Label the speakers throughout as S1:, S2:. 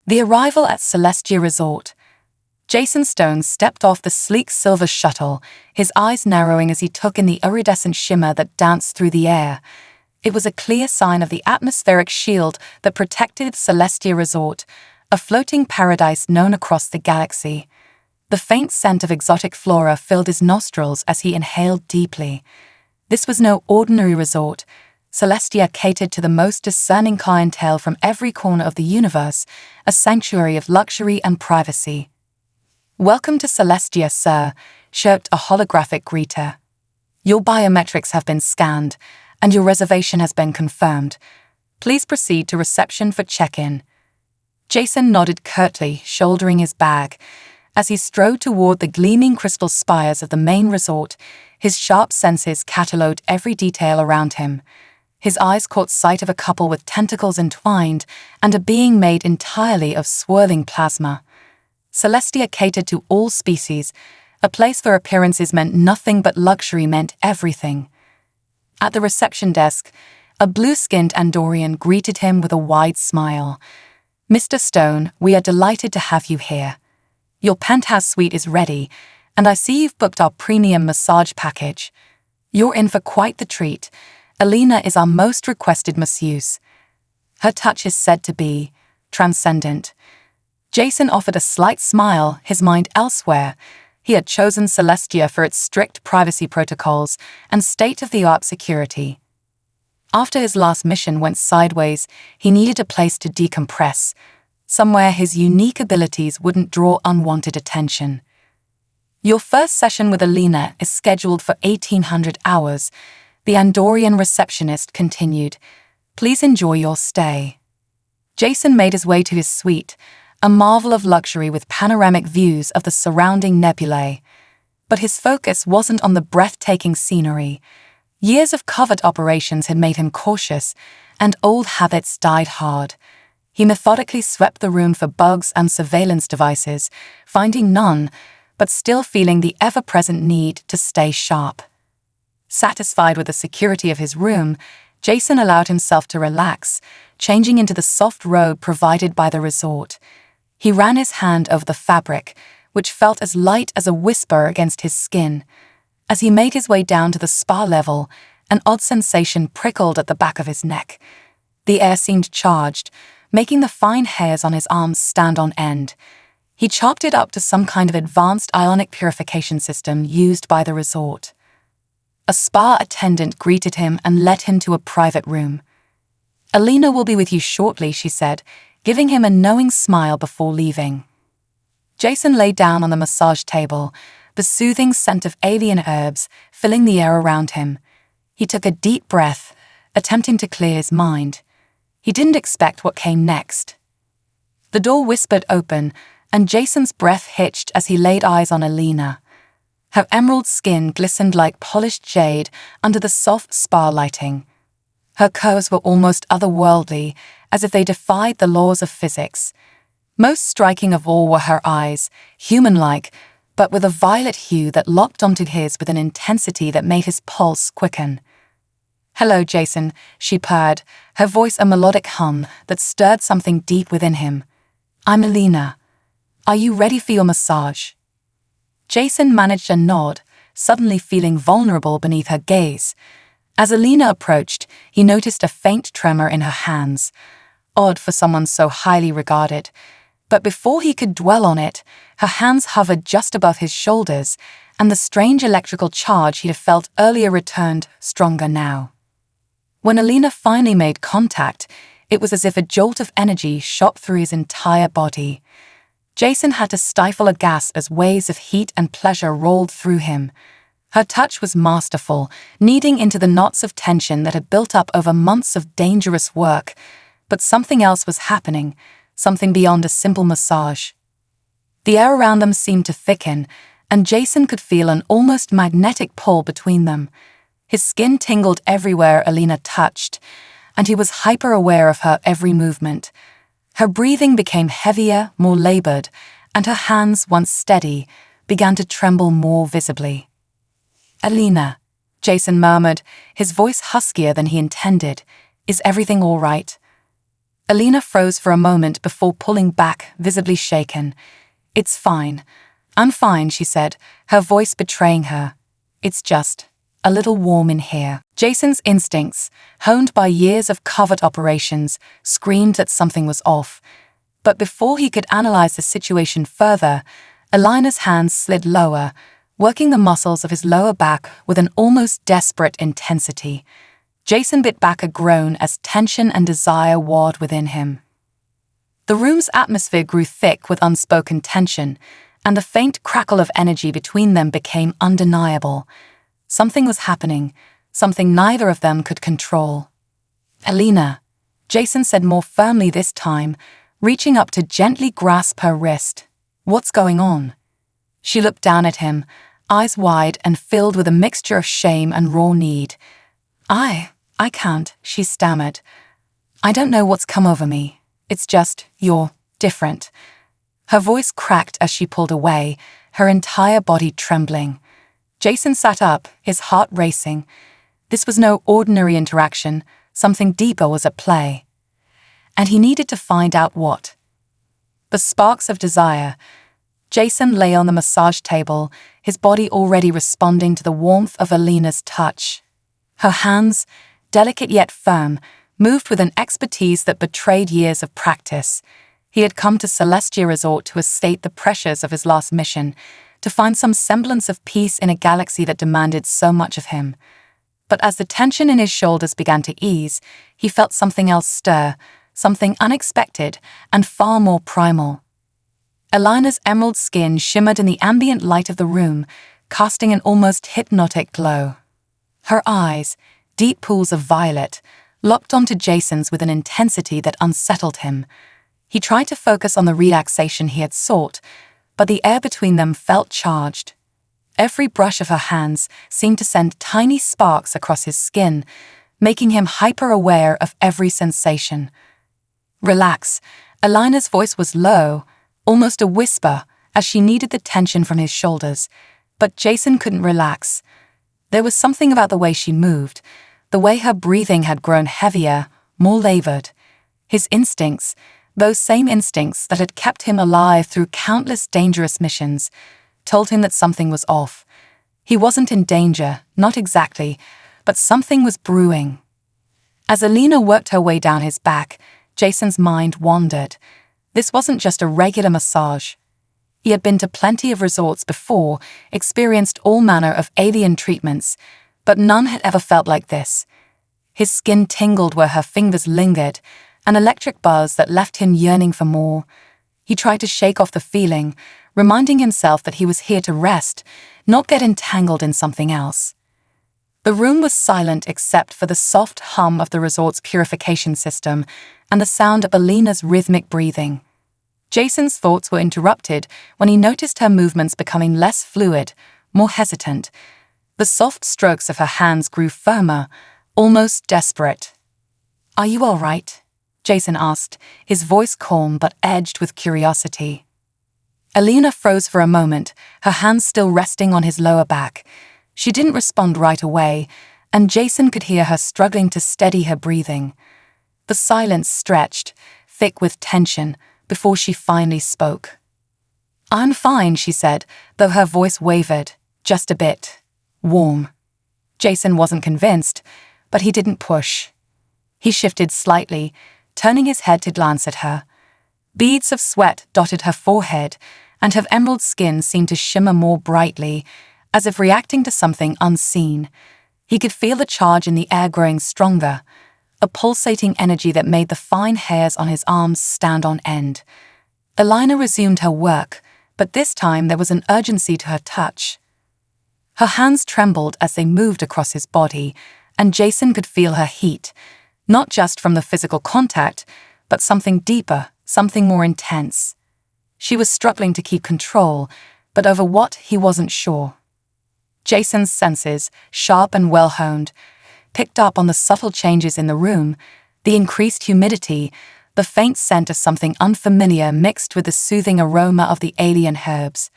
S1: The arrival at Celestia Resort. Jason Stone stepped off the sleek silver shuttle, his eyes narrowing as he took in the iridescent shimmer that danced through the air. It was a clear sign of the atmospheric shield that protected Celestia Resort, a floating paradise known across the galaxy. The faint scent of exotic flora filled his nostrils as he inhaled deeply. This was no ordinary resort. Celestia catered to the most discerning clientele from every corner of the universe, a sanctuary of luxury and privacy. "Welcome to Celestia, sir," chirped a holographic greeter. "Your biometrics have been scanned, and your reservation has been confirmed. Please proceed to reception for check-in." Jason nodded curtly, shouldering his bag. As he strode toward the gleaming crystal spires of the main resort, his sharp senses catalogued every detail around him. His eyes caught sight of a couple with tentacles entwined and a being made entirely of swirling plasma. Celestia catered to all species. A place where appearances meant nothing but luxury meant everything. At the reception desk, a blue-skinned Andorian greeted him with a wide smile. "Mr. Stone, we are delighted to have you here. Your penthouse suite is ready, and I see you've booked our premium massage package. You're in for quite the treat. Alina is our most requested masseuse. Her touch is said to be transcendent." Jason offered a slight smile, his mind elsewhere. He had chosen Celestia for its strict privacy protocols and state-of-the-art security. After his last mission went sideways, he needed a place to decompress, somewhere his unique abilities wouldn't draw unwanted attention. "Your first session with Alina is scheduled for 1800 hours, the Andorian receptionist continued. "Please enjoy your stay." Jason made his way to his suite, a marvel of luxury with panoramic views of the surrounding nebulae. But his focus wasn't on the breathtaking scenery. Years of covert operations had made him cautious, and old habits died hard. He methodically swept the room for bugs and surveillance devices, finding none, but still feeling the ever-present need to stay sharp. Satisfied with the security of his room, Jason allowed himself to relax, changing into the soft robe provided by the resort. He ran his hand over the fabric, which felt as light as a whisper against his skin. As he made his way down to the spa level, an odd sensation prickled at the back of his neck. The air seemed charged, making the fine hairs on his arms stand on end. He chalked it up to some kind of advanced ionic purification system used by the resort. A spa attendant greeted him and led him to a private room. "Alina will be with you shortly," she said, giving him a knowing smile before leaving. Jason lay down on the massage table, the soothing scent of alien herbs filling the air around him. He took a deep breath, attempting to clear his mind. He didn't expect what came next. The door whispered open, and Jason's breath hitched as he laid eyes on Alina. Her emerald skin glistened like polished jade under the soft spa lighting. Her curves were almost otherworldly, as if they defied the laws of physics. Most striking of all were her eyes, human-like, but with a violet hue that locked onto his with an intensity that made his pulse quicken. "Hello, Jason," she purred, her voice a melodic hum that stirred something deep within him. "I'm Alina. Are you ready for your massage?" Jason managed a nod, suddenly feeling vulnerable beneath her gaze. As Alina approached, he noticed a faint tremor in her hands. Odd for someone so highly regarded. But before he could dwell on it, her hands hovered just above his shoulders, and the strange electrical charge he'd felt earlier returned, stronger now. When Alina finally made contact, it was as if a jolt of energy shot through his entire body. Jason had to stifle a gasp as waves of heat and pleasure rolled through him. Her touch was masterful, kneading into the knots of tension that had built up over months of dangerous work. But something else was happening, something beyond a simple massage. The air around them seemed to thicken, and Jason could feel an almost magnetic pull between them. His skin tingled everywhere Alina touched, and he was hyper-aware of her every movement. Her breathing became heavier, more labored, and her hands, once steady, began to tremble more visibly. "Alina," Jason murmured, his voice huskier than he intended. "Is everything all right?" Alina froze for a moment before pulling back, visibly shaken. "It's fine. I'm fine," she said, her voice betraying her. "It's just a little warm in here." Jason's instincts, honed by years of covert operations, screamed that something was off. But before he could analyze the situation further, Alina's hands slid lower, working the muscles of his lower back with an almost desperate intensity. Jason bit back a groan as tension and desire warred within him. The room's atmosphere grew thick with unspoken tension, and the faint crackle of energy between them became undeniable. Something was happening, something neither of them could control. "Alina," Jason said more firmly this time, reaching up to gently grasp her wrist. "What's going on?" She looked down at him, eyes wide and filled with a mixture of shame and raw need. I can't," she stammered. "I don't know what's come over me. It's just, you're different." Her voice cracked as she pulled away, her entire body trembling. Jason sat up, his heart racing. This was no ordinary interaction, something deeper was at play. And he needed to find out what. The sparks of desire. Jason lay on the massage table, his body already responding to the warmth of Alina's touch. Her hands, delicate yet firm, moved with an expertise that betrayed years of practice. He had come to Celestia Resort to escape the pressures of his last mission, to find some semblance of peace in a galaxy that demanded so much of him. But as the tension in his shoulders began to ease, he felt something else stir, something unexpected and far more primal. Alina's emerald skin shimmered in the ambient light of the room, casting an almost hypnotic glow. Her eyes, deep pools of violet, locked onto Jason's with an intensity that unsettled him. He tried to focus on the relaxation he had sought, but the air between them felt charged. Every brush of her hands seemed to send tiny sparks across his skin, making him hyper-aware of every sensation. "Relax." Alina's voice was low, almost a whisper, as she needed the tension from his shoulders. But Jason couldn't relax. There was something about the way she moved, the way her breathing had grown heavier, more labored. His instincts, those same instincts that had kept him alive through countless dangerous missions, told him that something was off. He wasn't in danger, not exactly, but something was brewing. As Alina worked her way down his back, Jason's mind wandered. This wasn't just a regular massage. He had been to plenty of resorts before, experienced all manner of alien treatments, but none had ever felt like this. His skin tingled where her fingers lingered, an electric buzz that left him yearning for more. He tried to shake off the feeling, reminding himself that he was here to rest, not get entangled in something else. The room was silent except for the soft hum of the resort's purification system and the sound of Alina's rhythmic breathing. Jason's thoughts were interrupted when he noticed her movements becoming less fluid, more hesitant. The soft strokes of her hands grew firmer, almost desperate. "Are you all right?" Jason asked, his voice calm but edged with curiosity. Alina froze for a moment, her hands still resting on his lower back. She didn't respond right away, and Jason could hear her struggling to steady her breathing. The silence stretched, thick with tension, before she finally spoke. "I'm fine," she said, though her voice wavered, just a bit. "Warm." Jason wasn't convinced, but he didn't push. He shifted slightly, turning his head to glance at her. Beads of sweat dotted her forehead, and her emerald skin seemed to shimmer more brightly, as if reacting to something unseen. He could feel the charge in the air growing stronger, a pulsating energy that made the fine hairs on his arms stand on end. Alina resumed her work, but this time there was an urgency to her touch. Her hands trembled as they moved across his body, and Jason could feel her heat, not just from the physical contact, but something deeper, something more intense. She was struggling to keep control, but over what he wasn't sure. Jason's senses, sharp and well-honed, picked up on the subtle changes in the room, the increased humidity, the faint scent of something unfamiliar mixed with the soothing aroma of the alien herbs.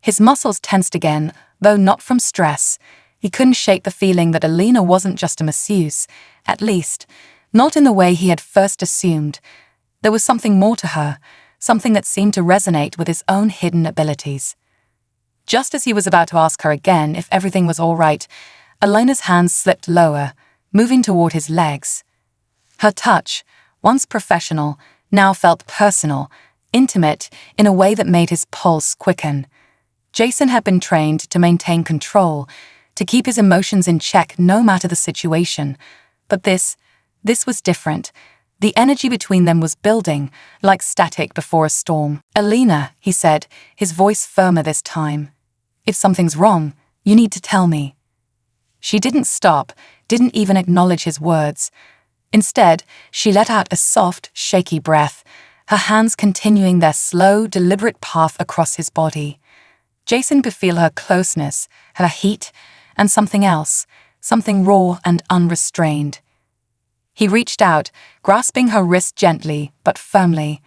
S1: His muscles tensed again, though not from stress. He couldn't shake the feeling that Alina wasn't just a masseuse, at least, Not in the way he had first assumed. There was something more to her, something that seemed to resonate with his own hidden abilities. Just as he was about to ask her again if everything was all right, Elena's hands slipped lower, moving toward his legs. Her touch, once professional, now felt personal, intimate in a way that made his pulse quicken. Jason had been trained to maintain control, to keep his emotions in check no matter the situation. But this was different. The energy between them was building, like static before a storm. "Elena," he said, his voice firmer this time. "If something's wrong, you need to tell me." She didn't stop, didn't even acknowledge his words. Instead, she let out a soft, shaky breath, her hands continuing their slow, deliberate path across his body. Jason could feel her closeness, her heat, and something else, something raw and unrestrained. He reached out, grasping her wrist gently but firmly.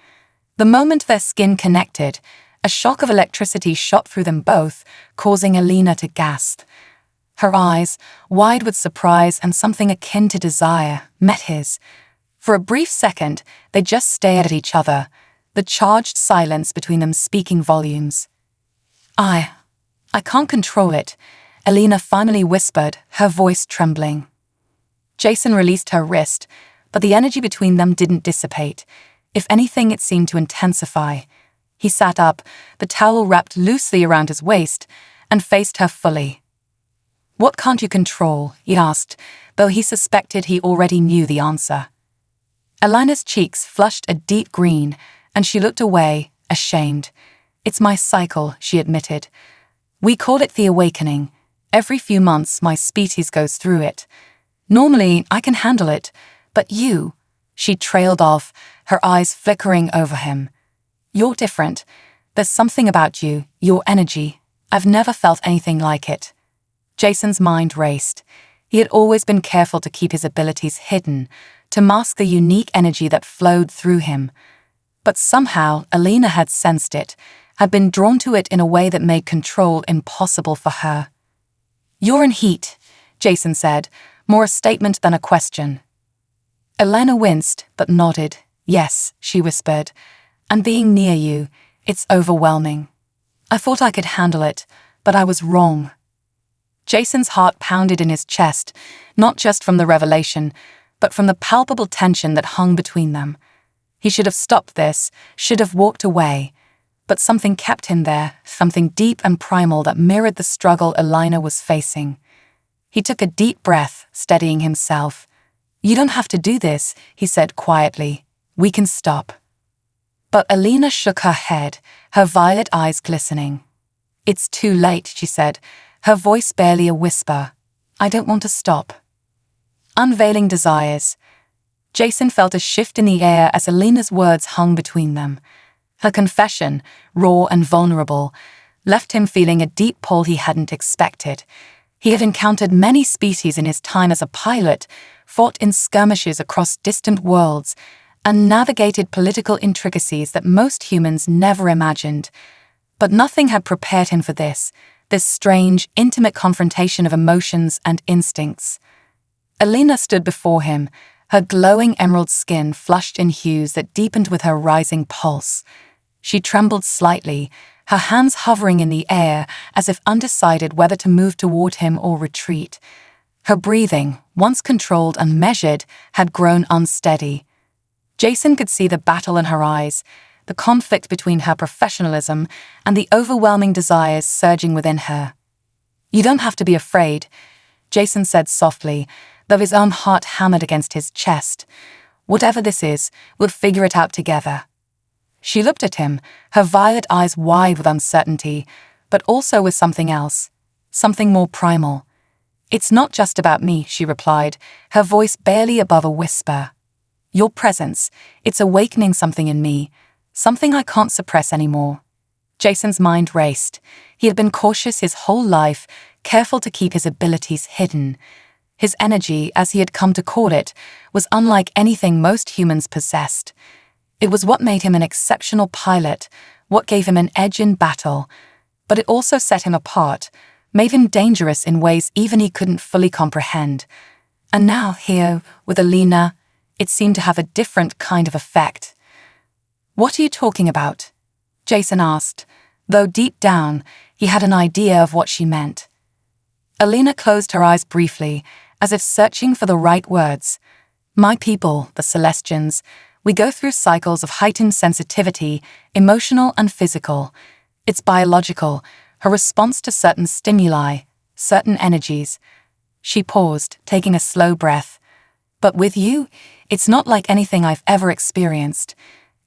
S1: The moment their skin connected, a shock of electricity shot through them both, causing Elena to gasp. Her eyes, wide with surprise and something akin to desire, met his. For a brief second, they just stared at each other, the charged silence between them speaking volumes. I can't control it," Elena finally whispered, her voice trembling. Jason released her wrist, but the energy between them didn't dissipate. If anything, it seemed to intensify. He sat up, the towel wrapped loosely around his waist, and faced her fully. "What can't you control?" he asked, though he suspected he already knew the answer. Elena's cheeks flushed a deep green, and she looked away, ashamed. "It's my cycle," she admitted. "We call it the awakening. Every few months my species goes through it. Normally I can handle it, but you," she trailed off, her eyes flickering over him. "You're different. There's something about you, your energy. I've never felt anything like it." Jason's mind raced. He had always been careful to keep his abilities hidden, to mask the unique energy that flowed through him. But somehow Elena had sensed it, had been drawn to it in a way that made control impossible for her. "You're in heat," Jason said, more a statement than a question. Elena winced, but nodded. "Yes," she whispered, "and being near you, it's overwhelming. I thought I could handle it, but I was wrong." Jason's heart pounded in his chest, not just from the revelation, but from the palpable tension that hung between them. He should have stopped this, should have walked away, but something kept him there, something deep and primal that mirrored the struggle Elena was facing. He took a deep breath, steadying himself. "You don't have to do this," he said quietly. "We can stop." But Elena shook her head, her violet eyes glistening. "It's too late," she said, her voice barely a whisper. "I don't want to stop." Unveiling desires. Jason felt a shift in the air as Elena's words hung between them. Her confession, raw and vulnerable, left him feeling a deep pull he hadn't expected. He had encountered many species in his time as a pilot, fought in skirmishes across distant worlds, and navigated political intricacies that most humans never imagined. But nothing had prepared him for this strange, intimate confrontation of emotions and instincts. Elena stood before him, her glowing emerald skin flushed in hues that deepened with her rising pulse. She trembled slightly, her hands hovering in the air as if undecided whether to move toward him or retreat. Her breathing, once controlled and measured, had grown unsteady. Jason could see the battle in her eyes, the conflict between her professionalism and the overwhelming desires surging within her. "You don't have to be afraid," Jason said softly, though his own heart hammered against his chest. "Whatever this is, we'll figure it out together." She looked at him, her violet eyes wide with uncertainty, but also with something else, something more primal. "It's not just about me," she replied, her voice barely above a whisper. "Your presence, it's awakening something in me, something I can't suppress anymore." Jason's mind raced. He had been cautious his whole life, careful to keep his abilities hidden. His energy, as he had come to call it, was unlike anything most humans possessed. It was what made him an exceptional pilot, what gave him an edge in battle, but it also set him apart, made him dangerous in ways even he couldn't fully comprehend. And now here, with Elena, it seemed to have a different kind of effect. "What are you talking about?" Jason asked, though deep down, he had an idea of what she meant. Alina closed her eyes briefly, as if searching for the right words. "My people, the Celestians, we go through cycles of heightened sensitivity, emotional and physical. It's biological, her response to certain stimuli, certain energies." She paused, taking a slow breath. "But with you, it's not like anything I've ever experienced.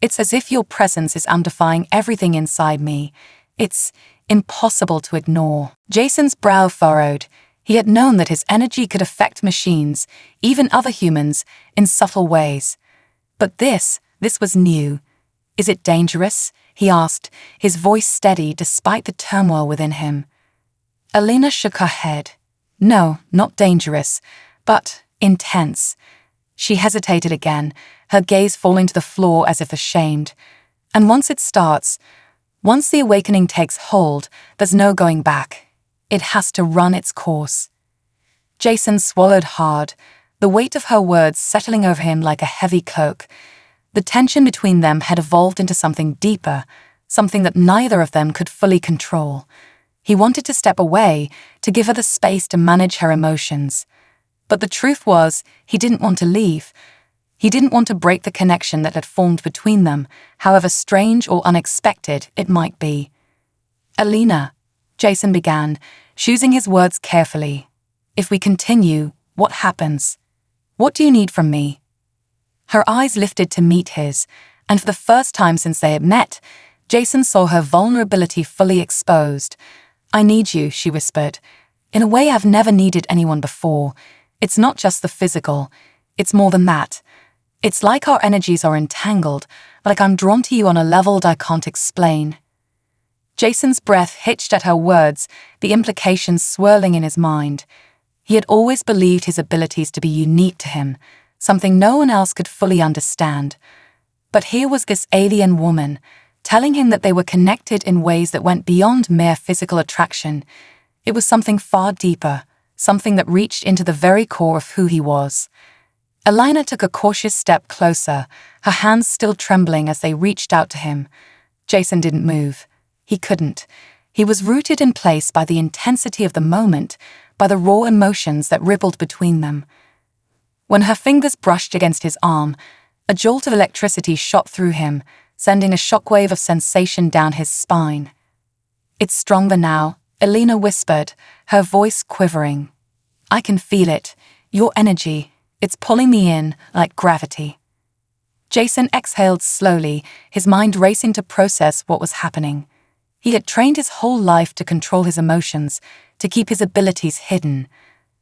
S1: It's as if your presence is amplifying everything inside me. It's impossible to ignore." Jason's brow furrowed. He had known that his energy could affect machines, even other humans, in subtle ways. But this was new. "Is it dangerous?" he asked, his voice steady despite the turmoil within him. Alina shook her head. "No, not dangerous, but intense." She hesitated again, her gaze falling to the floor as if ashamed. "And once it starts, once the awakening takes hold, there's no going back. It has to run its course." Jason swallowed hard, the weight of her words settling over him like a heavy cloak. The tension between them had evolved into something deeper, something that neither of them could fully control. He wanted to step away, to give her the space to manage her emotions. But the truth was, he didn't want to leave. He didn't want to break the connection that had formed between them, however strange or unexpected it might be. "Alina," Jason began, choosing his words carefully. "If we continue, what happens? What do you need from me?" Her eyes lifted to meet his, and for the first time since they had met, Jason saw her vulnerability fully exposed. "I need you," she whispered, "in a way I've never needed anyone before. It's not just the physical, it's more than that. It's like our energies are entangled, like I'm drawn to you on a level I can't explain." Jason's breath hitched at her words, the implications swirling in his mind. He had always believed his abilities to be unique to him, something no one else could fully understand. But here was this alien woman, telling him that they were connected in ways that went beyond mere physical attraction. It was something far deeper, something that reached into the very core of who he was. Alina took a cautious step closer, her hands still trembling as they reached out to him. Jason didn't move. He couldn't. He was rooted in place by the intensity of the moment, by the raw emotions that rippled between them. When her fingers brushed against his arm, a jolt of electricity shot through him, sending a shockwave of sensation down his spine. "It's stronger now," Alina whispered, her voice quivering. "I can feel it. Your energy. It's pulling me in like gravity." Jason exhaled slowly, his mind racing to process what was happening. He had trained his whole life to control his emotions, to keep his abilities hidden.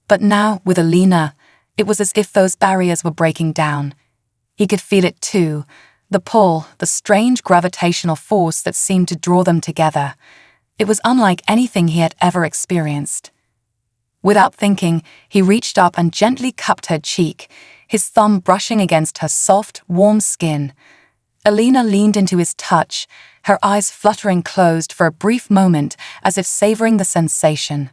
S1: But now, with Alina, it was as if those barriers were breaking down. He could feel it too, the pull, the strange gravitational force that seemed to draw them together. It was unlike anything he had ever experienced. Without thinking, he reached up and gently cupped her cheek, his thumb brushing against her soft, warm skin. Alina leaned into his touch, her eyes fluttering closed for a brief moment as if savoring the sensation.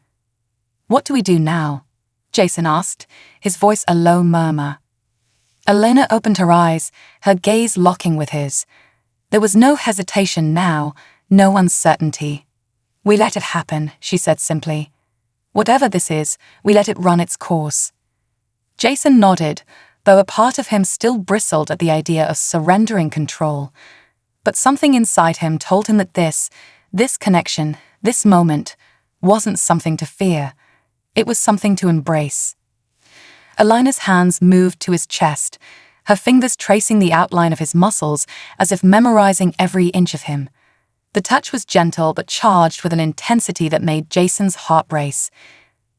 S1: "What do we do now?" Jason asked, his voice a low murmur. Alina opened her eyes, her gaze locking with his. There was no hesitation now, no uncertainty. "We let it happen," she said simply. "Whatever this is, we let it run its course." Jason nodded, though a part of him still bristled at the idea of surrendering control. But something inside him told him that this connection, this moment, wasn't something to fear. It was something to embrace. Alina's hands moved to his chest, her fingers tracing the outline of his muscles as if memorizing every inch of him. The touch was gentle but charged with an intensity that made Jason's heart race.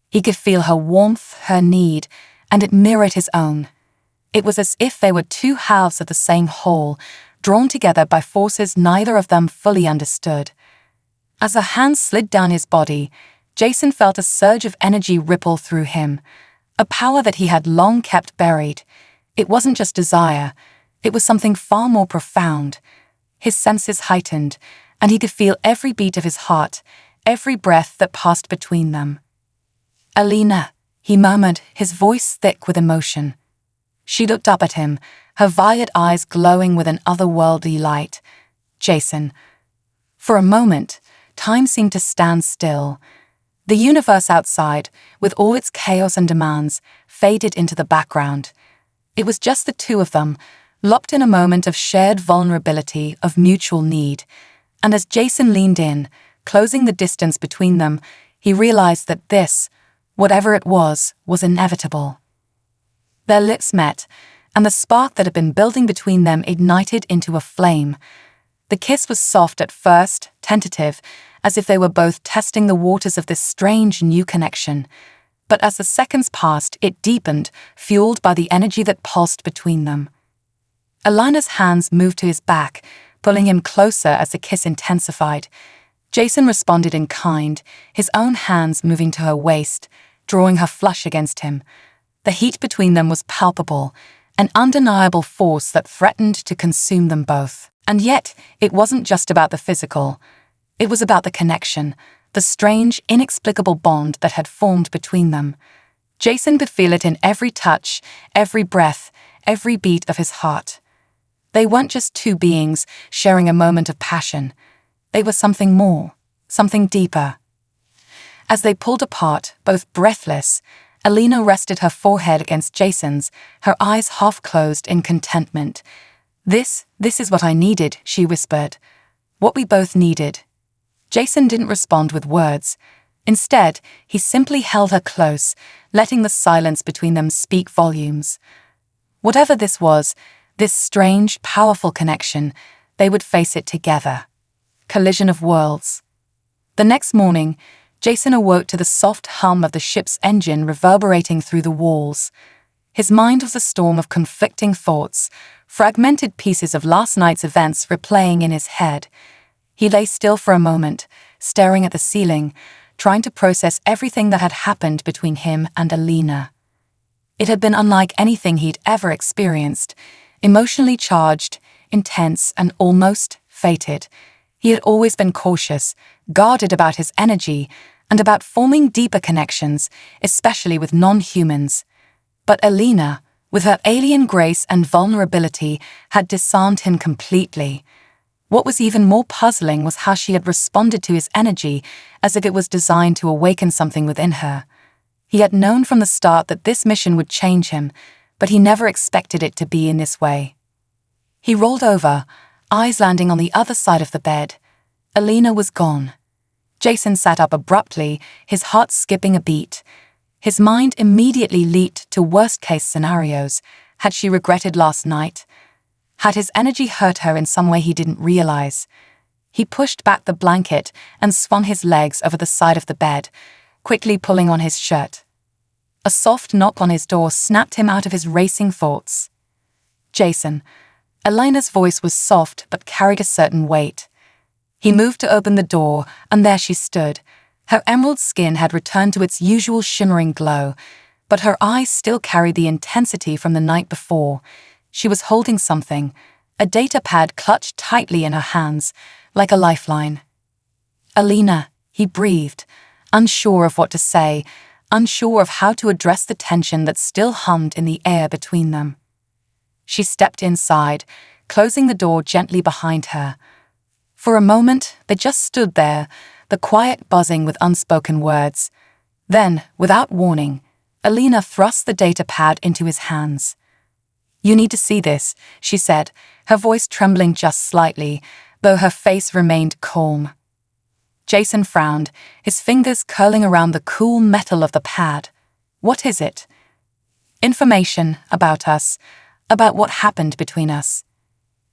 S1: He could feel her warmth, her need, and it mirrored his own. It was as if they were two halves of the same whole, drawn together by forces neither of them fully understood. As her hands slid down his body, Jason felt a surge of energy ripple through him, a power that he had long kept buried. It wasn't just desire, it was something far more profound. His senses heightened, and he could feel every beat of his heart, every breath that passed between them. "Alina," he murmured, his voice thick with emotion. She looked up at him, her violet eyes glowing with an otherworldly light. Jason. For a moment, time seemed to stand still. The universe outside, with all its chaos and demands, faded into the background. It was just the two of them, locked in a moment of shared vulnerability, of mutual need. And as Jason leaned in, closing the distance between them, he realized that this, whatever it was inevitable. Their lips met, and the spark that had been building between them ignited into a flame. The kiss was soft at first, tentative, as if they were both testing the waters of this strange new connection. But as the seconds passed, it deepened, fueled by the energy that pulsed between them. Alina's hands moved to his back, pulling him closer as the kiss intensified. Jason responded in kind, his own hands moving to her waist, drawing her flush against him. The heat between them was palpable, an undeniable force that threatened to consume them both. And yet, it wasn't just about the physical. It was about the connection, the strange, inexplicable bond that had formed between them. Jason could feel it in every touch, every breath, every beat of his heart. They weren't just two beings sharing a moment of passion. They were something more, something deeper. As they pulled apart, both breathless, Alina rested her forehead against Jason's, her eyes half-closed in contentment. This is what I needed," she whispered. "What we both needed." Jason didn't respond with words. Instead, he simply held her close, letting the silence between them speak volumes. Whatever this was, this strange, powerful connection, they would face it together. Collision of worlds. The next morning, Jason awoke to the soft hum of the ship's engine reverberating through the walls. His mind was a storm of conflicting thoughts, fragmented pieces of last night's events replaying in his head. He lay still for a moment, staring at the ceiling, trying to process everything that had happened between him and Alina. It had been unlike anything he'd ever experienced, emotionally charged, intense, and almost fated. He had always been cautious, guarded about his energy, and about forming deeper connections, especially with non-humans. But Alina, with her alien grace and vulnerability, had disarmed him completely. What was even more puzzling was how she had responded to his energy as if it was designed to awaken something within her. He had known from the start that this mission would change him, but he never expected it to be in this way. He rolled over, eyes landing on the other side of the bed. Alina was gone. Jason sat up abruptly, his heart skipping a beat. His mind immediately leaped to worst-case scenarios. Had she regretted last night? Had his energy hurt her in some way he didn't realize? He pushed back the blanket and swung his legs over the side of the bed, quickly pulling on his shirt. A soft knock on his door snapped him out of his racing thoughts. Jason. Alina's voice was soft but carried a certain weight. He moved to open the door, and there she stood. Her emerald skin had returned to its usual shimmering glow, but her eyes still carried the intensity from the night before. She was holding something, a data pad clutched tightly in her hands, like a lifeline. "Alina," he breathed, unsure of what to say, unsure of how to address the tension that still hummed in the air between them. She stepped inside, closing the door gently behind her. For a moment, they just stood there, the quiet buzzing with unspoken words. Then, without warning, Alina thrust the data pad into his hands. "You need to see this," she said, her voice trembling just slightly, though her face remained calm. Jason frowned, his fingers curling around the cool metal of the pad. "What is it?" "Information about us, about what happened between us."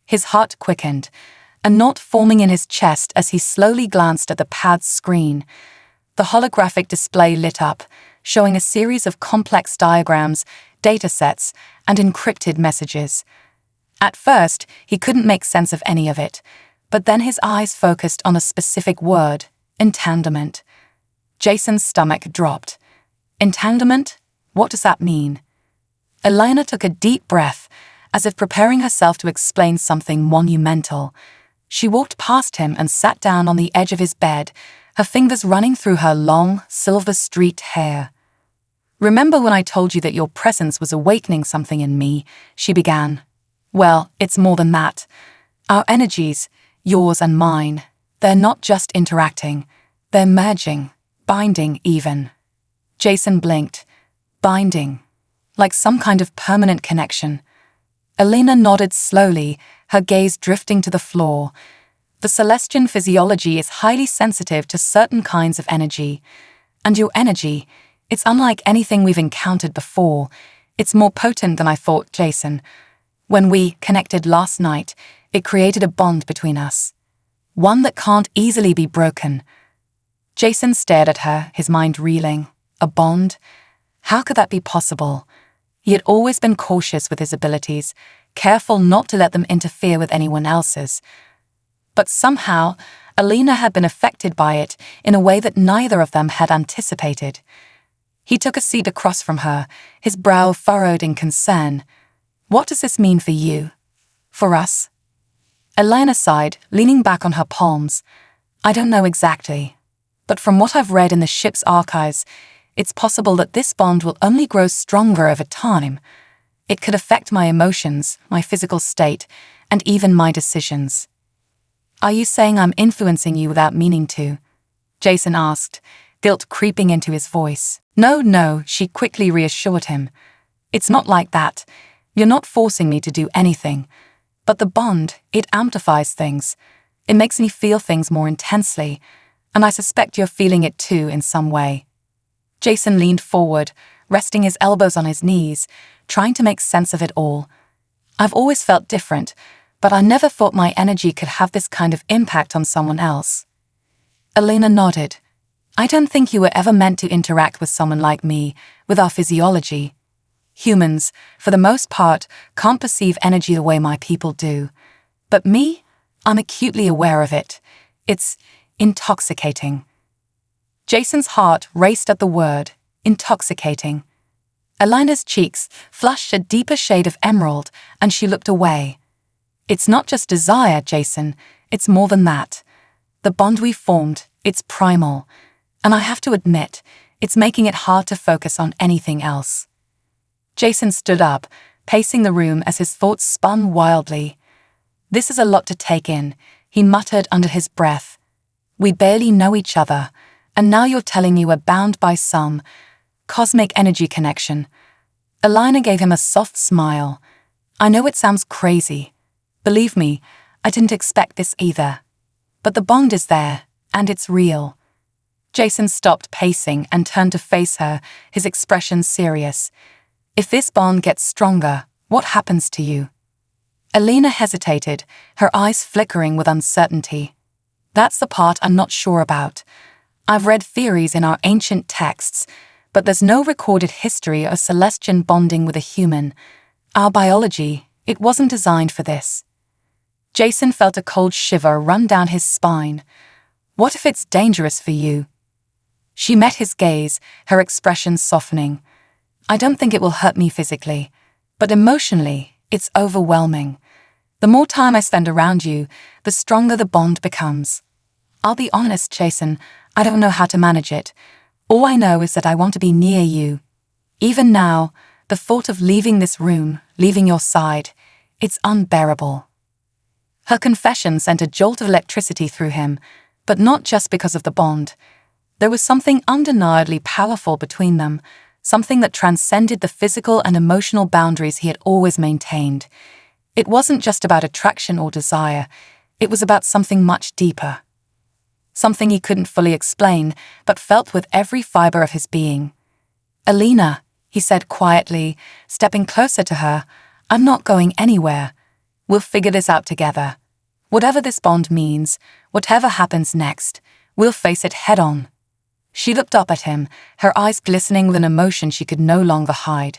S1: His heart quickened, a knot forming in his chest as he slowly glanced at the pad's screen. The holographic display lit up, showing a series of complex diagrams, datasets, and encrypted messages. At first, he couldn't make sense of any of it, but then his eyes focused on a specific word: entanglement. Jason's stomach dropped. Entanglement? What does that mean? Alina took a deep breath, as if preparing herself to explain something monumental. She walked past him and sat down on the edge of his bed, her fingers running through her long, silver-streaked hair. Remember when I told you that your presence was awakening something in me? She began. Well, it's more than that. Our energies, yours and mine, they're not just interacting, they're merging, binding even. Jason blinked. Binding. Like some kind of permanent connection. Elena nodded slowly, her gaze drifting to the floor. The Celestian physiology is highly sensitive to certain kinds of energy. And your energy, it's unlike anything we've encountered before. It's more potent than I thought, Jason. When we connected last night, it created a bond between us. One that can't easily be broken. Jason stared at her, his mind reeling. A bond? How could that be possible? He had always been cautious with his abilities, careful not to let them interfere with anyone else's. But somehow, Elena had been affected by it in a way that neither of them had anticipated. He took a seat across from her, his brow furrowed in concern. What does this mean for you? For us? Elena sighed, leaning back on her palms. I don't know exactly. But from what I've read in the ship's archives, it's possible that this bond will only grow stronger over time. It could affect my emotions, my physical state, and even my decisions. Are you saying I'm influencing you without meaning to? Jason asked, guilt creeping into his voice. No, she quickly reassured him. It's not like that. You're not forcing me to do anything. But the bond, it amplifies things. It makes me feel things more intensely, and I suspect you're feeling it too in some way. Jason leaned forward, resting his elbows on his knees, trying to make sense of it all. I've always felt different, but I never thought my energy could have this kind of impact on someone else. Elena nodded. I don't think you were ever meant to interact with someone like me, with our physiology. Humans, for the most part, can't perceive energy the way my people do. But me, I'm acutely aware of it. It's intoxicating. Jason's heart raced at the word, intoxicating. Elena's cheeks flushed a deeper shade of emerald, and she looked away. It's not just desire, Jason, it's more than that. The bond we formed, it's primal. And I have to admit, it's making it hard to focus on anything else. Jason stood up, pacing the room as his thoughts spun wildly. This is a lot to take in, he muttered under his breath. We barely know each other, and now you're telling me we're bound by some cosmic energy connection. Elena gave him a soft smile. I know it sounds crazy. Believe me, I didn't expect this either. But the bond is there, and it's real. Jason stopped pacing and turned to face her, his expression serious. If this bond gets stronger, what happens to you? Elena hesitated, her eyes flickering with uncertainty. That's the part I'm not sure about. I've read theories in our ancient texts, but there's no recorded history of Celestian bonding with a human. Our biology, it wasn't designed for this. Jason felt a cold shiver run down his spine. What if it's dangerous for you? She met his gaze, her expression softening. I don't think it will hurt me physically, but emotionally, it's overwhelming. The more time I spend around you, the stronger the bond becomes. I'll be honest, Jason, I don't know how to manage it. All I know is that I want to be near you. Even now, the thought of leaving this room, leaving your side, it's unbearable. Her confession sent a jolt of electricity through him, but not just because of the bond. There was something undeniably powerful between them, something that transcended the physical and emotional boundaries he had always maintained. It wasn't just about attraction or desire, it was about something much deeper. Something he couldn't fully explain, but felt with every fiber of his being. Elena, he said quietly, stepping closer to her, I'm not going anywhere. We'll figure this out together. Whatever this bond means, whatever happens next, we'll face it head on. She looked up at him, her eyes glistening with an emotion she could no longer hide.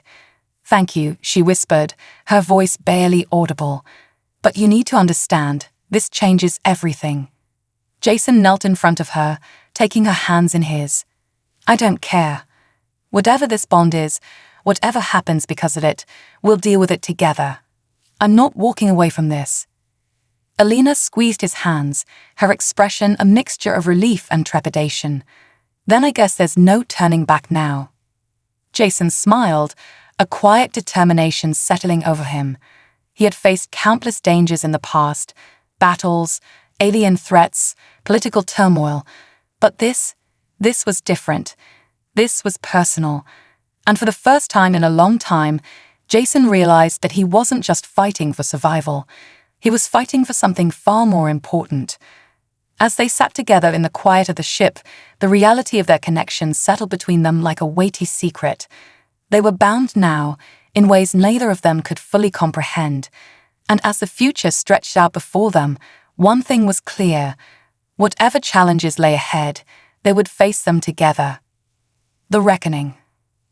S1: Thank you, she whispered, her voice barely audible. But you need to understand, this changes everything. Jason knelt in front of her, taking her hands in his. I don't care. Whatever this bond is, whatever happens because of it, we'll deal with it together. I'm not walking away from this. Elena squeezed his hands, her expression a mixture of relief and trepidation. Then I guess there's no turning back now. Jason smiled, a quiet determination settling over him. He had faced countless dangers in the past, battles, alien threats, political turmoil. But this was different. This was personal. And for the first time in a long time, Jason realized that he wasn't just fighting for survival. He was fighting for something far more important. As they sat together in the quiet of the ship, the reality of their connection settled between them like a weighty secret. They were bound now, in ways neither of them could fully comprehend. And as the future stretched out before them, one thing was clear. Whatever challenges lay ahead, they would face them together. The reckoning.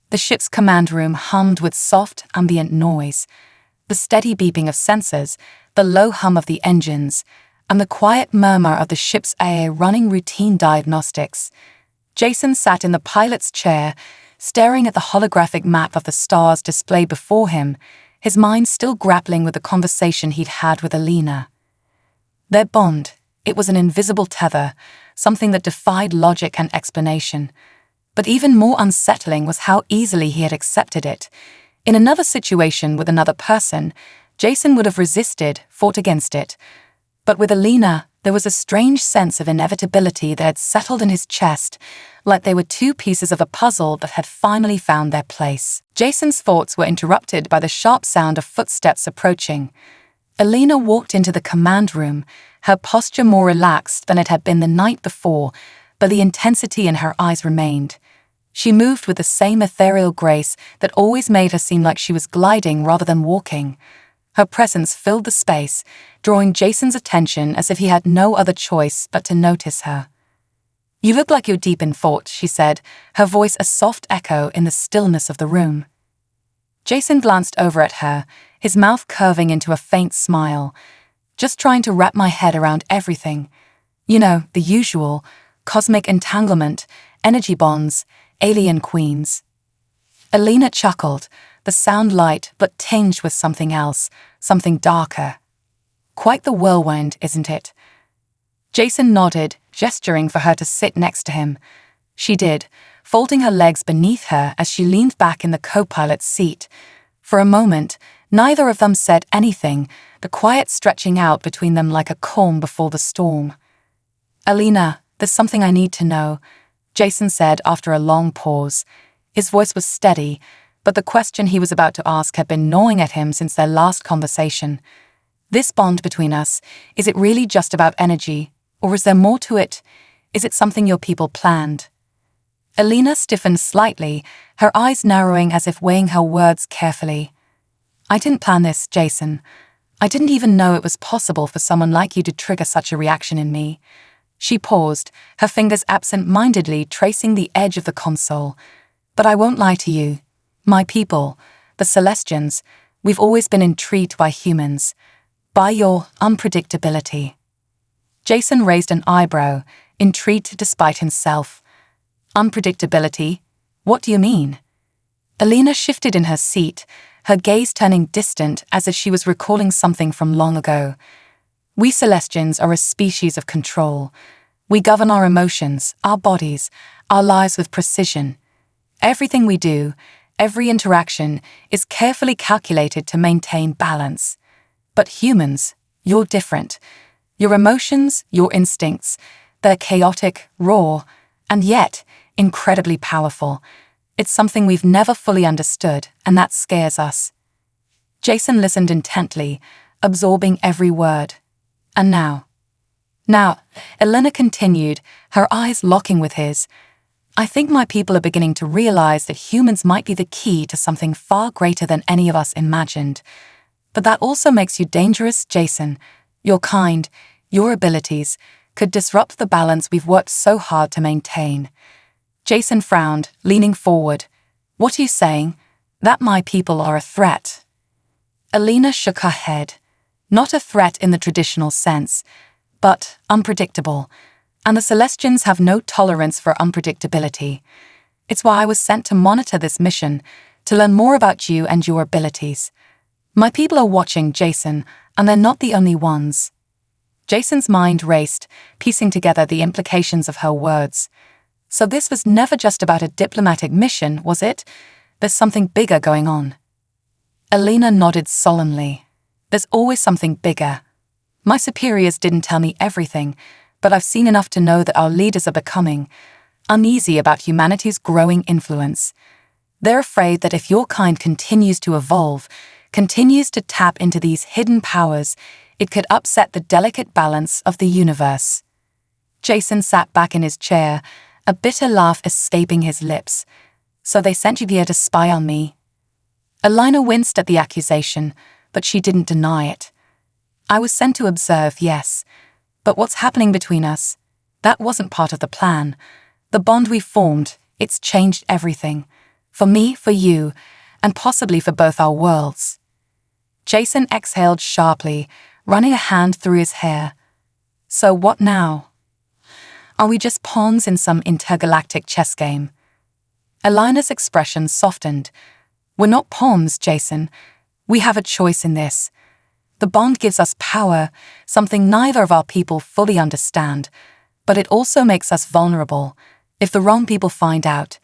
S1: The ship's command room hummed with soft, ambient noise. The steady beeping of sensors, the low hum of the engines, and the quiet murmur of the ship's AI running routine diagnostics. Jason sat in the pilot's chair, staring at the holographic map of the stars displayed before him, his mind still grappling with the conversation he'd had with Alina. Their bond, it was an invisible tether, something that defied logic and explanation. But even more unsettling was how easily he had accepted it. In another situation with another person, Jason would have resisted, fought against it. But with Alina, there was a strange sense of inevitability that had settled in his chest, like they were two pieces of a puzzle that had finally found their place. Jason's thoughts were interrupted by the sharp sound of footsteps approaching. Alina walked into the command room, her posture more relaxed than it had been the night before, but the intensity in her eyes remained. She moved with the same ethereal grace that always made her seem like she was gliding rather than walking. Her presence filled the space, drawing Jason's attention as if he had no other choice but to notice her. "You look like you're deep in thought," she said, her voice a soft echo in the stillness of the room. Jason glanced over at her, his mouth curving into a faint smile. "Just trying to wrap my head around everything. You know, the usual, cosmic entanglement, energy bonds, alien queens." Alina chuckled, the sound light but tinged with something else, something darker. "Quite the whirlwind, isn't it?" Jason nodded, gesturing for her to sit next to him. She did, folding her legs beneath her as she leaned back in the co-pilot's seat. For a moment, neither of them said anything, the quiet stretching out between them like a calm before the storm. "Alina, there's something I need to know," Jason said after a long pause. His voice was steady, but the question he was about to ask had been gnawing at him since their last conversation. "This bond between us, is it really just about energy, or is there more to it? Is it something your people planned?" Alina stiffened slightly, her eyes narrowing as if weighing her words carefully. "I didn't plan this, Jason. I didn't even know it was possible for someone like you to trigger such a reaction in me." She paused, her fingers absent-mindedly tracing the edge of the console. "But I won't lie to you. My people, the Celestians, we've always been intrigued by humans, by your unpredictability." Jason raised an eyebrow, intrigued despite himself. "Unpredictability? What do you mean?" Alina shifted in her seat, her gaze turning distant as if she was recalling something from long ago. "We Celestians are a species of control. We govern our emotions, our bodies, our lives with precision. Everything we do, every interaction, is carefully calculated to maintain balance. But humans, you're different. Your emotions, your instincts, they're chaotic, raw, and yet incredibly powerful. It's something we've never fully understood, and that scares us." Jason listened intently, absorbing every word. "And now, Alina continued, her eyes locking with his, "I think my people are beginning to realize that humans might be the key to something far greater than any of us imagined. But that also makes you dangerous, Jason. Your kind, your abilities, could disrupt the balance we've worked so hard to maintain." Jason frowned, leaning forward. "What are you saying? That my people are a threat?" Alina shook her head. "Not a threat in the traditional sense, but unpredictable. And the Celestians have no tolerance for unpredictability. It's why I was sent to monitor this mission, to learn more about you and your abilities. My people are watching, Jason, and they're not the only ones." Jason's mind raced, piecing together the implications of her words. So this was never just about a diplomatic mission, was it? There's something bigger going on. Elena nodded solemnly. There's always something bigger. My superiors didn't tell me everything, but I've seen enough to know that our leaders are becoming uneasy about humanity's growing influence. They're afraid that if your kind continues to evolve, continues to tap into these hidden powers, it could upset the delicate balance of the universe. Jason sat back in his chair, a bitter laugh escaping his lips. So they sent you here to spy on me? Elena winced at the accusation, but she didn't deny it. I was sent to observe, yes. But what's happening between us? That wasn't part of the plan. The bond we formed, it's changed everything. For me, for you, and possibly for both our worlds. Jason exhaled sharply, running a hand through his hair. So what now? Are we just pawns in some intergalactic chess game? Elena's expression softened. We're not pawns, Jason. We have a choice in this. The bond gives us power, something neither of our people fully understand, but it also makes us vulnerable. If the wrong people find out.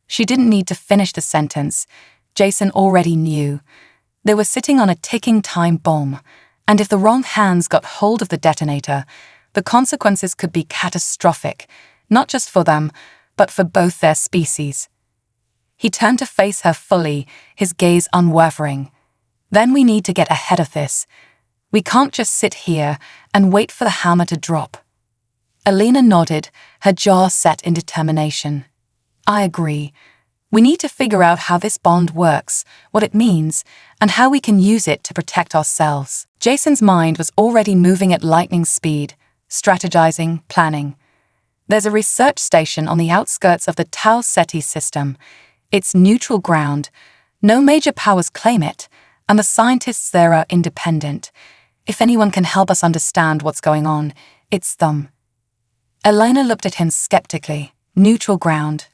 S1: She didn't need to finish the sentence. Jason already knew. They were sitting on a ticking time bomb, and if the wrong hands got hold of the detonator, the consequences could be catastrophic, not just for them, but for both their species. He turned to face her fully, his gaze unwavering. Then we need to get ahead of this. We can't just sit here and wait for the hammer to drop. Elena nodded, her jaw set in determination. I agree. We need to figure out how this bond works, what it means, and how we can use it to protect ourselves. Jason's mind was already moving at lightning speed, strategizing, planning. There's a research station on the outskirts of the Tau Ceti system. It's neutral ground. No major powers claim it, and the scientists there are independent. If anyone can help us understand what's going on, it's them. Elena looked at him skeptically. Neutral ground.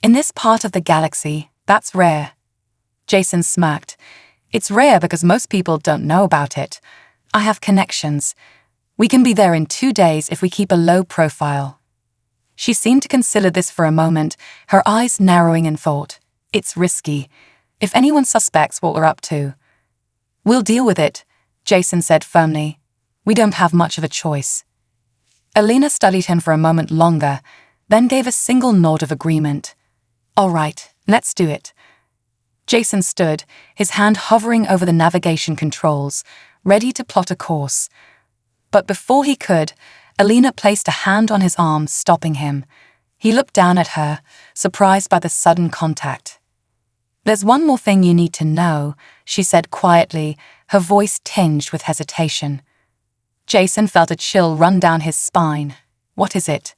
S1: In this part of the galaxy, that's rare. Jason smirked. It's rare because most people don't know about it. I have connections. We can be there in 2 days if we keep a low profile. She seemed to consider this for a moment, her eyes narrowing in thought. It's risky. If anyone suspects what we're up to. We'll deal with it, Jason said firmly. We don't have much of a choice. Elena studied him for a moment longer, then gave a single nod of agreement. All right, let's do it. Jason stood, his hand hovering over the navigation controls, ready to plot a course. But before he could, Elena placed a hand on his arm, stopping him. He looked down at her, surprised by the sudden contact. There's one more thing you need to know, she said quietly, her voice tinged with hesitation. Jason felt a chill run down his spine. What is it?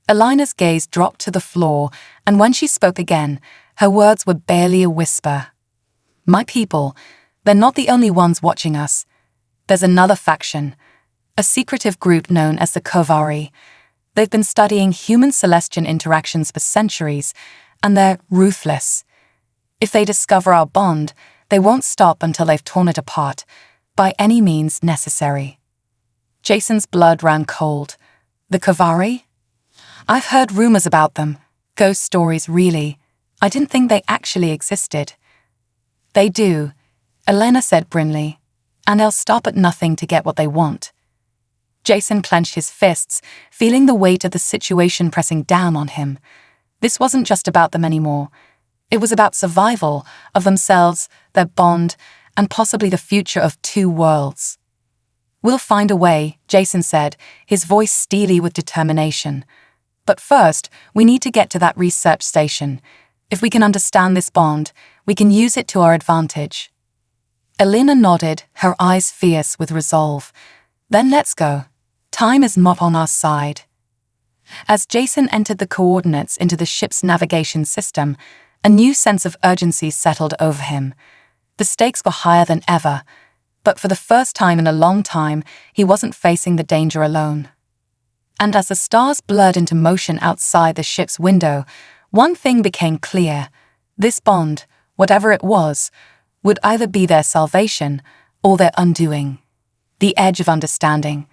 S1: Elena's gaze dropped to the floor, and when she spoke again, her words were barely a whisper. My people, they're not the only ones watching us. There's another faction, a secretive group known as the Kovari. They've been studying human-celestian interactions for centuries, and they're ruthless. If they discover our bond, they won't stop until they've torn it apart, by any means necessary. Jason's blood ran cold. The Kovari? I've heard rumors about them. Ghost stories, really. I didn't think they actually existed. They do, Elena said brinly, and they'll stop at nothing to get what they want. Jason clenched his fists, feeling the weight of the situation pressing down on him. This wasn't just about them anymore. It was about survival of themselves, their bond, and possibly the future of 2 worlds. We'll find a way, Jason said, his voice steely with determination. But first, we need to get to that research station. If we can understand this bond, we can use it to our advantage. Elena nodded, her eyes fierce with resolve. Then let's go. Time is not on our side. As Jason entered the coordinates into the ship's navigation system, a new sense of urgency settled over him. The stakes were higher than ever, but for the first time in a long time, he wasn't facing the danger alone. And as the stars blurred into motion outside the ship's window, one thing became clear. This bond, whatever it was, would either be their salvation or their undoing. The edge of understanding.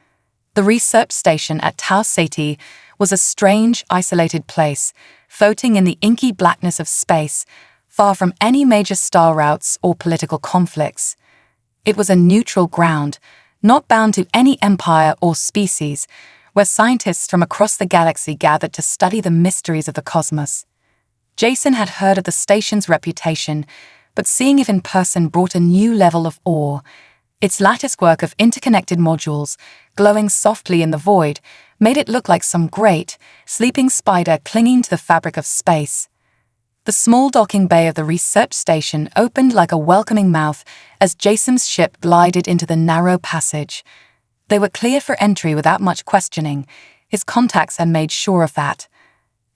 S1: The research station at Tau Ceti was a strange, isolated place, floating in the inky blackness of space, far from any major star routes or political conflicts. It was a neutral ground, not bound to any empire or species, where scientists from across the galaxy gathered to study the mysteries of the cosmos. Jason had heard of the station's reputation, but seeing it in person brought a new level of awe. Its latticework of interconnected modules, glowing softly in the void, made it look like some great, sleeping spider clinging to the fabric of space. The small docking bay of the research station opened like a welcoming mouth as Jason's ship glided into the narrow passage. They were clear for entry without much questioning. His contacts had made sure of that.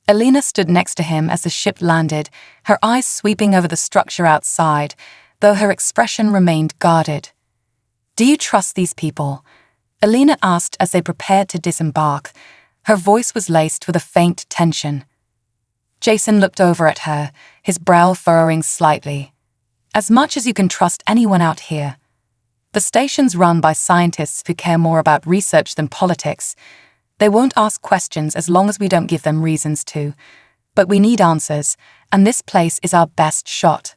S1: Alina stood next to him as the ship landed, her eyes sweeping over the structure outside, though her expression remained guarded. "Do you trust these people?" Alina asked as they prepared to disembark. Her voice was laced with a faint tension. Jason looked over at her, his brow furrowing slightly. "As much as you can trust anyone out here. The station's run by scientists who care more about research than politics. They won't ask questions as long as we don't give them reasons to. But we need answers, and this place is our best shot."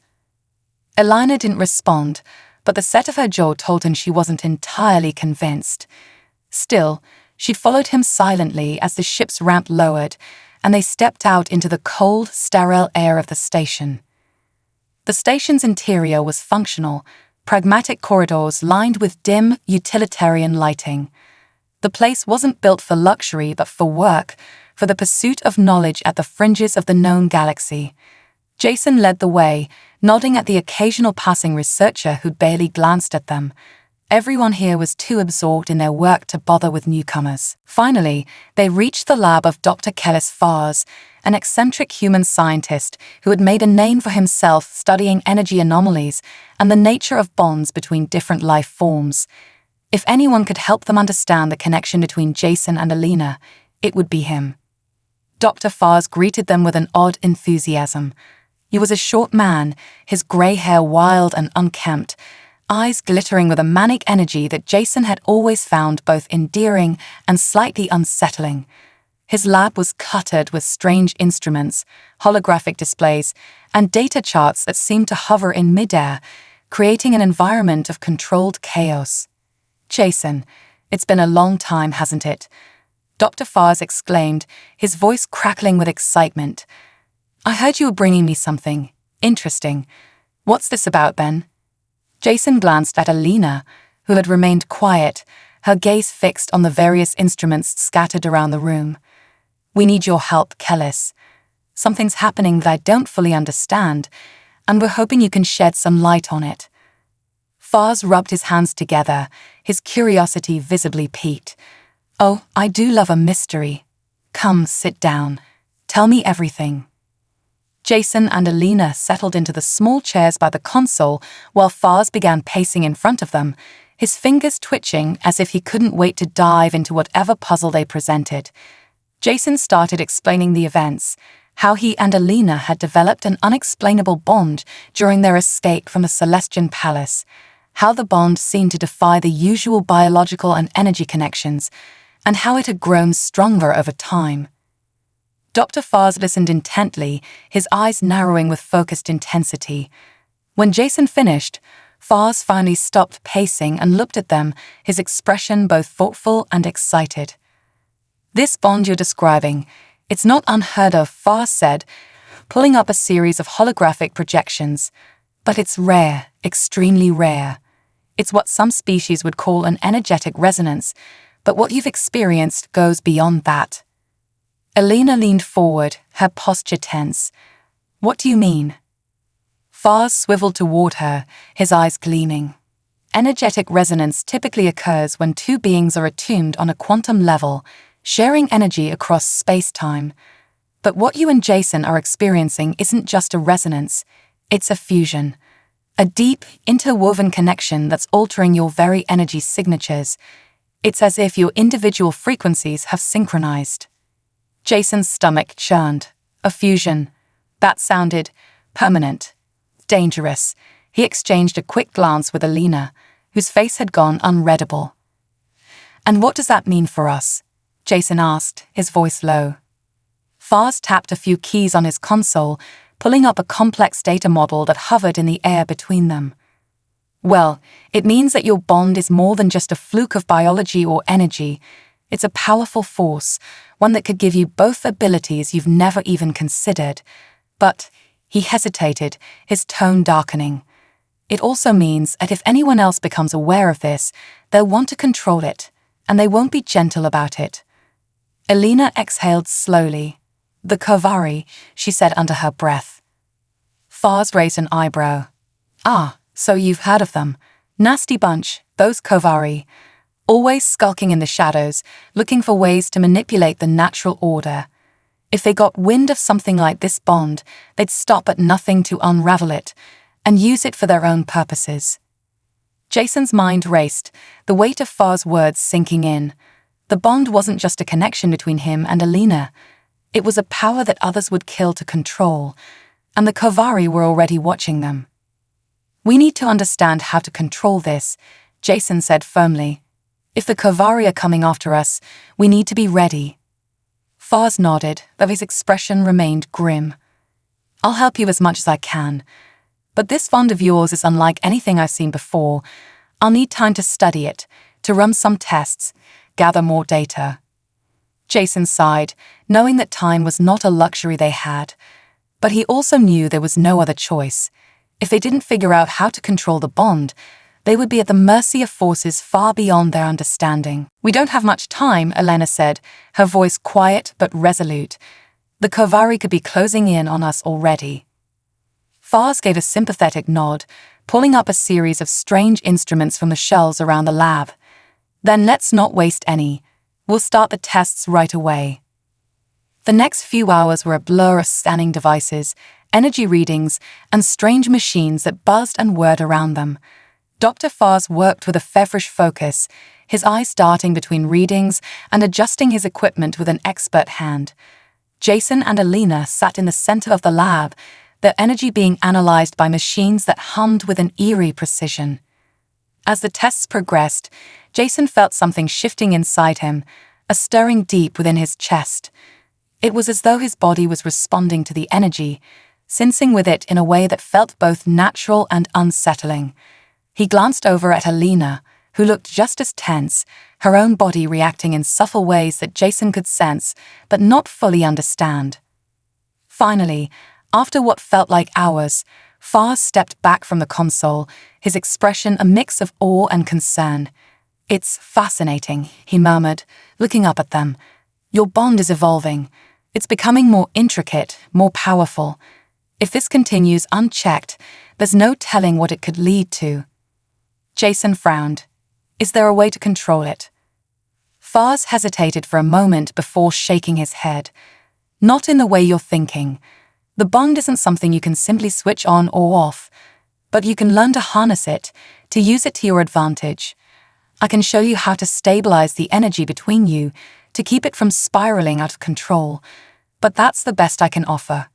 S1: Alina didn't respond, but the set of her jaw told him she wasn't entirely convinced. Still, she followed him silently as the ship's ramp lowered, and they stepped out into the cold, sterile air of the station. The station's interior was functional, pragmatic corridors lined with dim, utilitarian lighting. The place wasn't built for luxury but for work, for the pursuit of knowledge at the fringes of the known galaxy. Jason led the way, nodding at the occasional passing researcher who'd barely glanced at them. Everyone here was too absorbed in their work to bother with newcomers. Finally, they reached the lab of Dr. Kellis Fars, an eccentric human scientist who had made a name for himself studying energy anomalies and the nature of bonds between different life forms. If anyone could help them understand the connection between Jason and Alina, it would be him. Dr. Fars greeted them with an odd enthusiasm. He was a short man, his grey hair wild and unkempt, eyes glittering with a manic energy that Jason had always found both endearing and slightly unsettling. His lab was cluttered with strange instruments, holographic displays, and data charts that seemed to hover in midair, creating an environment of controlled chaos. "Jason, it's been a long time, hasn't it?" Dr. Fars exclaimed, his voice crackling with excitement. "I heard you were bringing me something interesting. What's this about, Ben?" Jason glanced at Alina, who had remained quiet, her gaze fixed on the various instruments scattered around the room. "We need your help, Kellis. Something's happening that I don't fully understand, and we're hoping you can shed some light on it." Fars rubbed his hands together, his curiosity visibly piqued. "Oh, I do love a mystery. Come, sit down. Tell me everything." Jason and Alina settled into the small chairs by the console while Fars began pacing in front of them, his fingers twitching as if he couldn't wait to dive into whatever puzzle they presented. Jason started explaining the events, how he and Alina had developed an unexplainable bond during their escape from the Celestian Palace, how the bond seemed to defy the usual biological and energy connections, and how it had grown stronger over time. Dr. Fars listened intently, his eyes narrowing with focused intensity. When Jason finished, Fars finally stopped pacing and looked at them, his expression both thoughtful and excited. "This bond you're describing, it's not unheard of," Fars said, pulling up a series of holographic projections. "But it's rare, extremely rare. It's what some species would call an energetic resonance, but what you've experienced goes beyond that." Alina leaned forward, her posture tense. "What do you mean?" Fars swiveled toward her, his eyes gleaming. Energetic resonance typically occurs when two beings are attuned on a quantum level, sharing energy across space-time. But what you and Jason are experiencing isn't just a resonance, it's a fusion. A deep, interwoven connection that's altering your very energy signatures. It's as if your individual frequencies have synchronized. Jason's stomach churned. A fusion. That sounded permanent. Dangerous. He exchanged a quick glance with Alina, whose face had gone unreadable. "And what does that mean for us?" Jason asked, his voice low. Fars tapped a few keys on his console, pulling up a complex data model that hovered in the air between them. Well, it means that your bond is more than just a fluke of biology or energy. It's a powerful force, one that could give you both abilities you've never even considered. But he hesitated, his tone darkening. It also means that if anyone else becomes aware of this, they'll want to control it, and they won't be gentle about it. Elena exhaled slowly. The Kovari, she said under her breath. Fars raised an eyebrow. Ah, so you've heard of them. Nasty bunch, those Kovari. Always skulking in the shadows, looking for ways to manipulate the natural order. If they got wind of something like this bond, they'd stop at nothing to unravel it, and use it for their own purposes. Jason's mind raced, the weight of Far's words sinking in. The bond wasn't just a connection between him and Elena. It was a power that others would kill to control, and the Kovari were already watching them. We need to understand how to control this, Jason said firmly. If the Kovari are coming after us, we need to be ready. Fars nodded, though his expression remained grim. I'll help you as much as I can. But this bond of yours is unlike anything I've seen before. I'll need time to study it, to run some tests, gather more data. Jason sighed, knowing that time was not a luxury they had. But he also knew there was no other choice. If they didn't figure out how to control the bond, they would be at the mercy of forces far beyond their understanding. We don't have much time, Elena said, her voice quiet but resolute. The Kovari could be closing in on us already. Fars gave a sympathetic nod, pulling up a series of strange instruments from the shelves around the lab. Then let's not waste any. We'll start the tests right away. The next few hours were a blur of scanning devices, energy readings, and strange machines that buzzed and whirred around them. Dr. Fars worked with a feverish focus, his eyes darting between readings and adjusting his equipment with an expert hand. Jason and Elena sat in the center of the lab, their energy being analyzed by machines that hummed with an eerie precision. As the tests progressed, Jason felt something shifting inside him, a stirring deep within his chest. It was as though his body was responding to the energy, sensing with it in a way that felt both natural and unsettling. He glanced over at Elena, who looked just as tense, her own body reacting in subtle ways that Jason could sense, but not fully understand. Finally, after what felt like hours, Fars stepped back from the console, his expression a mix of awe and concern. It's fascinating, he murmured, looking up at them. Your bond is evolving. It's becoming more intricate, more powerful. If this continues unchecked, there's no telling what it could lead to. Jason frowned. Is there a way to control it? Fars hesitated for a moment before shaking his head. Not in the way you're thinking. The bond isn't something you can simply switch on or off, but you can learn to harness it, to use it to your advantage. I can show you how to stabilize the energy between you, to keep it from spiraling out of control, but that's the best I can offer.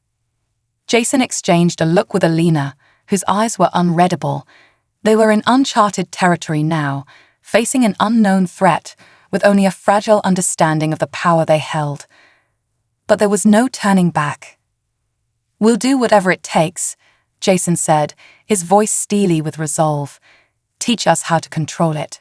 S1: Jason exchanged a look with Elena, whose eyes were unreadable. They were in uncharted territory now, facing an unknown threat, with only a fragile understanding of the power they held. But there was no turning back. We'll do whatever it takes, Jason said, his voice steely with resolve. Teach us how to control it.